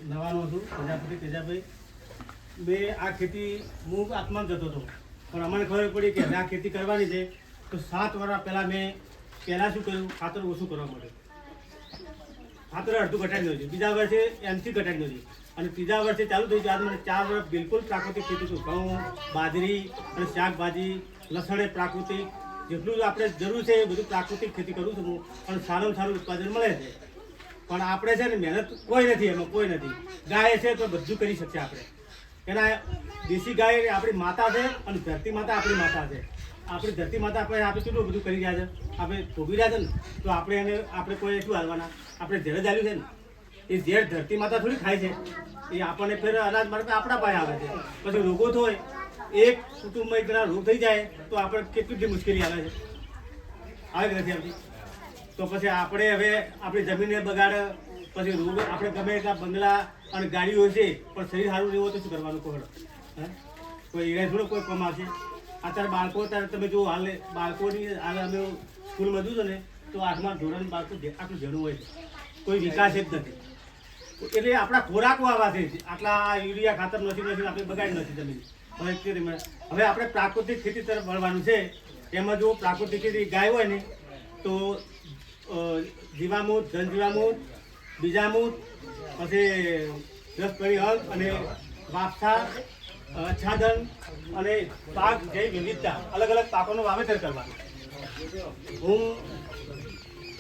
નવાનો છું પ્રજાપતિ તેજાભાઈ. મેં આ ખેતી હું આત્મા જતો હતો, પણ અમને ખબર પડી કે હવે આ ખેતી કરવાની છે. તો 7 વર્ષ પહેલાં મેં શું કર્યું, ખાતર ઓછું કરવા માટે ખાતર અડધું ઘટાડી દઉં છું. બીજા વર્ષે એમથી ઘટાડી દઉં છું અને ત્રીજા વર્ષે ચાલુ થયું છે. આજ મને 4 વર્ષ બિલકુલ પ્રાકૃતિક ખેતી છું. ઘઉં, બાજરી અને શાકભાજી, લસણ એ પ્રાકૃતિક, જેટલું આપણે જરૂર છે એ બધું પ્રાકૃતિક ખેતી કરું છું હું, અને સારામાં સારું ઉત્પાદન મળે છે. પણ આપણે છે ને મહેનત કોઈ નથી, એમાં કોઈ નથી. ગાય છે તો બધું કરી શકશે આપણે. એના દેશી ગાય આપણી માતા છે અને ધરતી માતા આપણી માતા છે. આપણી ધરતી માતા આપણે કેટલું બધું કરી રહ્યા છે, આપણે ભોગવી રહ્યા છે ને. તો આપણે કોઈ શું હાલવાના, આપણે ઝેર જ આવ્યું છે ને. એ ઝેર ધરતી માતા થોડી ખાય છે, એ આપણને ફેર અનાજ માટે આપણા પાસે આવે છે. પછી રોગો થાય, એક કુટુંબમાં એક રોગ થઈ જાય તો આપણે કેટલી બધી મુશ્કેલી આવે છે, આવે નથી આવતી. તો પછી આપણે હવે આપણી જમીનને બગાડ, પછી રોગ, આપણે ગમે એટલા બંગલા અને ગાડીઓ છે, પણ શરીર સારું રહેવું તો શું કરવાનું? કોઈ કોઈ એ થોડો કોઈ કામ આવશે. અત્યારે બાળકો, અત્યારે તમે જો હાલ બાળકોની હાલ અમે સ્કૂલમાં જોયું ને તો 8મા ધોરણ બાળકો આટલું જણું હોય છે, કોઈ વિકાસ જ નથી. એટલે આપણા ખોરાકો આવા છે, આટલા યુરિયા ખાતર નથી, આપણે બગાડી નથી જમીન. હવે આપણે પ્રાકૃતિક ખેતી તરફ વળવાનું છે. એમાં જો પ્રાકૃતિક ખેતી ગાય હોય ને તો જીવામૃત, ધનજીવામૃત, બીજામૃત, પછી 10 પરી હળ અને વાપસા, આચ્છાદન અને પાક જેવી વિવિધતા, અલગ અલગ પાકોનું વાવેતર કરવાનું.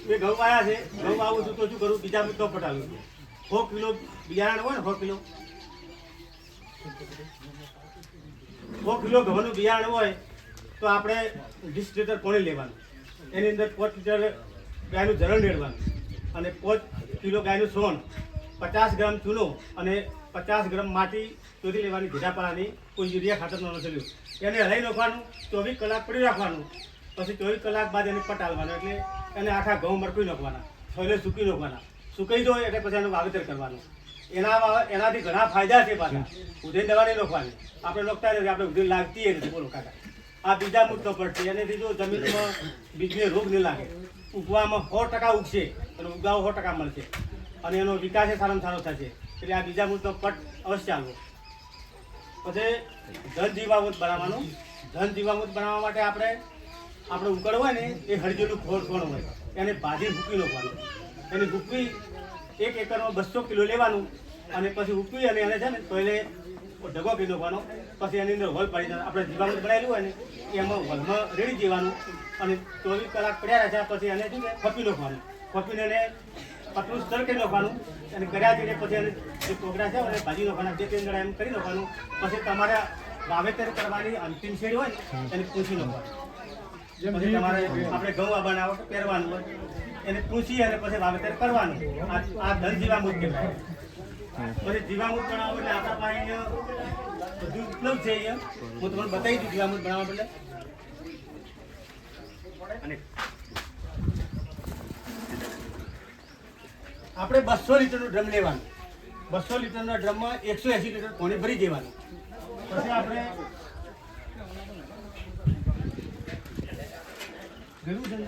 મેં ઘઉં આવ્યા છે, ઘઉં આવું છું તો શું કરું, બીજામૃત તો પટાવું છું. 100 કિલો બિયારણ હોય ને, 100 કિલો ઘઉંનું બિયારણ હોય તો આપણે 20 લીટર પાણી લેવાનું, એની અંદર 5 લીટર ગાયનું જરણ રેડવાનું અને 5 કિલો ગાયનું સોન, 50 ગ્રામ ચૂનો અને 50 ગ્રામ માટી શોધી લેવાની, ભેડાપાડાની, કોઈ યુરિયા ખાતર ન ચલ્યું. એને હલાવી નાખવાનું, 24 કલાક પડી રાખવાનું. પછી 24 કલાક બાદ એને પટાલવાનું, એટલે એને આખા ઘઉં મરકવી નાખવાના, છોલે સૂકી નાખવાના. સુકાઈ જાય એટલે પછી એનું વાવેતર કરવાનું. એનાથી ઘણા ફાયદા છે. પાછા ઉધઈ દવા નહીં નાખવાની, આપણે નાખતા નથી, આપણે ઉધઈ લાગતી નથી. બોલો કાકા, આ બીજા મુદ્દો પર છે. એનાથી જો જમીનમાં બીજને રોગ નહીં લાગે, ઉગવામાં 100% ઉગશે અને ઉગાવો 100% મળશે અને એનો વિકાસ સારામાં સારો થશે. એટલે આ બીજા મુદ્દો પટ અવશ્ય આવવો. પછી ધન જીવામૃત બનાવવાનું. ધન જીવામૃત બનાવવા માટે આપણે ઉકળ હોય ને એ હળજેલું ખોળ હોય, એને ભાજી હૂકી નાખવાનું. એને હૂકવી 1 એકરમાં 200 કિલો લેવાનું અને પછી હૂકવી અને એને છે ને પહેલે ઢગો કરી નાખવાનો. પછી એની અંદર હોલ પાડી દેવાનું. આપણે જીવામૃત બનાવેલું હોય ને એમાં હોલમાં રેડી દેવાનું અને 24 કલાક પડ્યા રહ્યા પછી એને શું ખપી નાખવાનું. ખપીને એને પતલું સ્તર કરી નાખવાનું અને કર્યા જઈને પછી એને જે પ્રોગ્રામ છે એને ભાજી નાખવાના, 2-3 જણા એમ કરી નાખવાનું. પછી તમારે વાવેતર કરવાની અંતિમ શેરી હોય ને એને પૂછી નાખવાનું. પછી તમારે આપણે ઘઉં બનાવો પહેરવાનું હોય એને પૂછી અને પછી વાવેતર કરવાનું. આ ધન જીવામૃત કહેવાય. પછી જીવામૃત બનાવો એટલે આપણા પાસે બધું ઉપલબ્ધ છે. અહીંયા હું તમને બતાવી દઉં જીવામૃત બનાવવા બદલે. અને આપણે 200 લીટરનું ડ્રમ લેવાનું. 200 લીટરના ડ્રમમાં 180 લીટર પાણી ભરી દેવાનું. પછી આપણે ગયું છે ને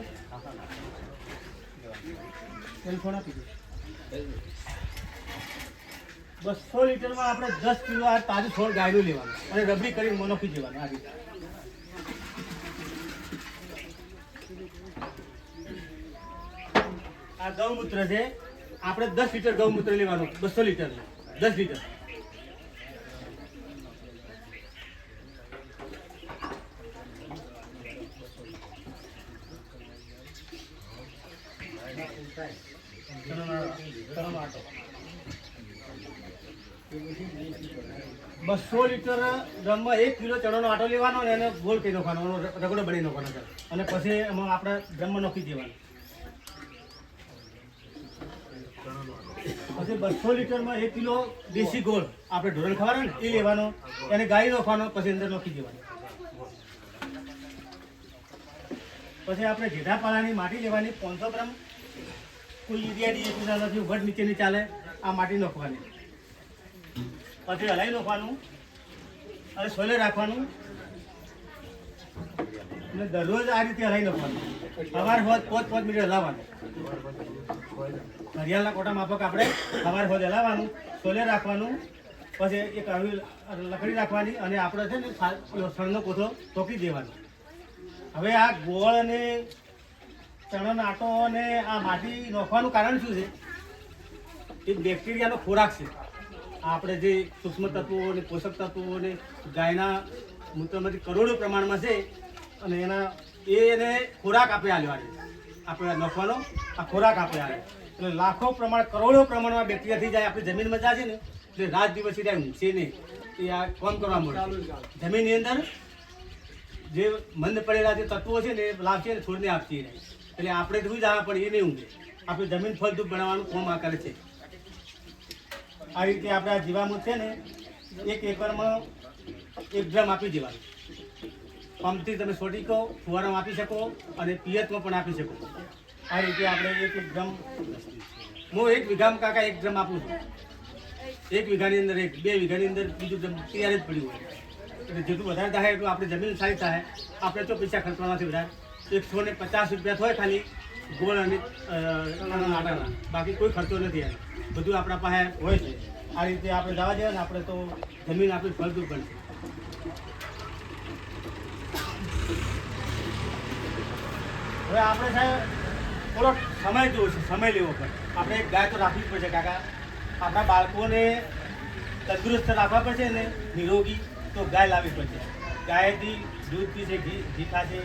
200 લીટરમાં આપણે 10 કિલો આ તાજું છોડ ગાયનું લેવાનું અને રબડી કરીને મોનોખી દેવાનું. આ રીતે આ ગૌમૂત્ર છે. આપણે 10 લીટર ગૌમૂત્ર લેવાનું, 200 લીટર 10 લીટર. બસો લીટર ડ્રમમાં 1 કિલો ચણાનો આટો લેવાનો અને એને ગોળ કરી નાખવાનો, રગડો બની નાખવાનો અને પછી એમાં આપણે ડ્રમમાં નાખી દેવાનું. પછી 200 લીટરમાં 1 કિલો દેશી ગોળ આપણે ઢોરણ ખવાનો ને એ લેવાનો, એને ગાળી નાખવાનો, પછી અંદર નાખી દેવાનો. પછી આપણે ઘેટાપાડાની માટી લેવાની 500 ગ્રામ. કોઈ યુરિયા ડીએપી નથી, વડ નીચેની ચાલે. આ માટી નાખવાની, પછી હલાવી નાખવાનું અને સોલે રાખવાનું અને દરરોજ આ રીતે હલાવી નાખવાનું. સવાર 5 મિનિટ હલાવવાનું. ઘડિયાળના કોટા માફક આપણે સવારે હોદ હલાવવાનું, સોલે રાખવાનું, પછી એક આવી લકડી રાખવાની અને આપણે છે ને સણનો કોથળો ટોકી દેવાનો. હવે આ ગોળ અને ચણાનો આટો અને આ માટી નાખવાનું કારણ શું છે? એ બેક્ટેરિયાનો ખોરાક છે. આપણે જે સૂક્ષ્મ તત્વો અને પોષક તત્વો અને ગાયના મૂત્રમાંથી કરોડો પ્રમાણમાં છે અને એને ખોરાક આપે આલવાની, આપણે નાખવાનો આ ખોરાક આપે આલે એટલે લાખો પ્રમાણ કરોડો પ્રમાણમાં બેક્ટેરિયા થઈ જાય. આપણી જમીનમાં જાય છે ને એટલે રાત દિવસ ત્યાં ઊંઘશે નહીં, એ આ કામ કરવા મળે. જમીનની અંદર જે મંદ પડેલા જે તત્વો છે ને એ લાવશે ને છોડને આપશે નહીં. એટલે આપણે જોઈ જવા પણ એ નહીં ઊંઘે. આપણી જમીન ફળદ્રુપ બનાવવાનું કામ આ કરે છે. આ રીતે આપણે આ જીવામૃત છે ને 1 એકરમાં 1 ગ્રામ આપી દેવાનું. પંપથી તમે છોટી કહો, ફુવારામાં આપી શકો અને પિયતમાં પણ આપી શકો. આ રીતે આપણે 1 ગ્રામ, હું 1 વીઘામાં કાકા 1 ગ્રામ આપું છું. 1 વીઘાની અંદર 2 વીઘાની અંદર બીજું ગ્રામ તૈયાર જ પડ્યું હોય. એટલે જેટલું વધારે થાય એટલું આપણી જમીન સારી થાય. આપણે તો પૈસા ખર્ચવાના નથી બધા. 150 રૂપિયા થાય ખાલી ગોળ અને આટાના, બાકી કોઈ ખર્ચો નથી. એમ બધું આપણા પાસે હોય છે. આ રીતે આપણે જવા જઈએ ને આપણે તો જમીન આપણી ફળદ્રુપ બનશે. હવે આપણે સાહેબ થોડો સમય જોવો છે, સમય લેવો પડે. આપણે એક ગાય તો રાખવી જ પડશે કાકા. આપણા બાળકોને તંદુરસ્ત રાખવા પડશે ને નિરોગી, તો ગાય લાવવી પડશે. ગાયથી દૂધ પીશે, ઘી ખાશે,